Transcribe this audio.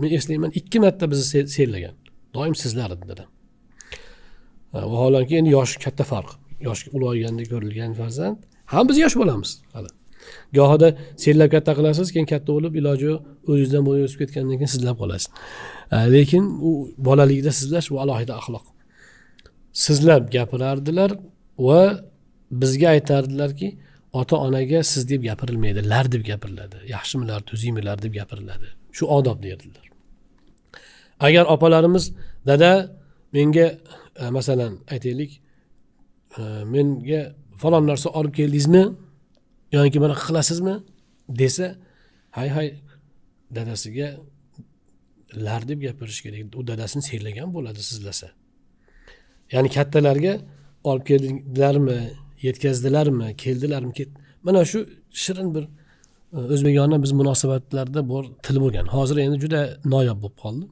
Men eslayman 2 marta bizni serlagan. Doim sizlar dedim. Vaholanki endi yosh katta farq. Yosh ulg'ayganda ko'rilgan farzand. Ham biz yosh bo'lamiz hali. Gohida serlab katta qilasiz, keyin katta bo'lib iloji yo'q, o'zingizdan bo'yi o'sib ketgandan keyin sizlab qolasiz. Lekin u bolalikda sizlash bu alohida axloq. Sizlab gapirardilar va bizga aytardilarki, ota-onaga siz deb gapirilmaydi, lar deb gapiriladi. Yaxshimilar, tuzingmilar deb gapiriladi. Shu odob derdilar. Agar opalarimiz dada menga masalan aytaylik, menga falon narsa olib keldingizmi yoki buni qilasizmi desa, hay dadasiga lar deb gapirish kerak. U dadasini serlagan bo'ladi sizlasa. Ya'ni kattalarga olib keldilarmi, yetkazdilarmi, keldilarmi, mana shu shirin bir o'zbekona biz munosabatlarda bor til bo'lgan. Hozir endi juda noyob bo'lib qoldi.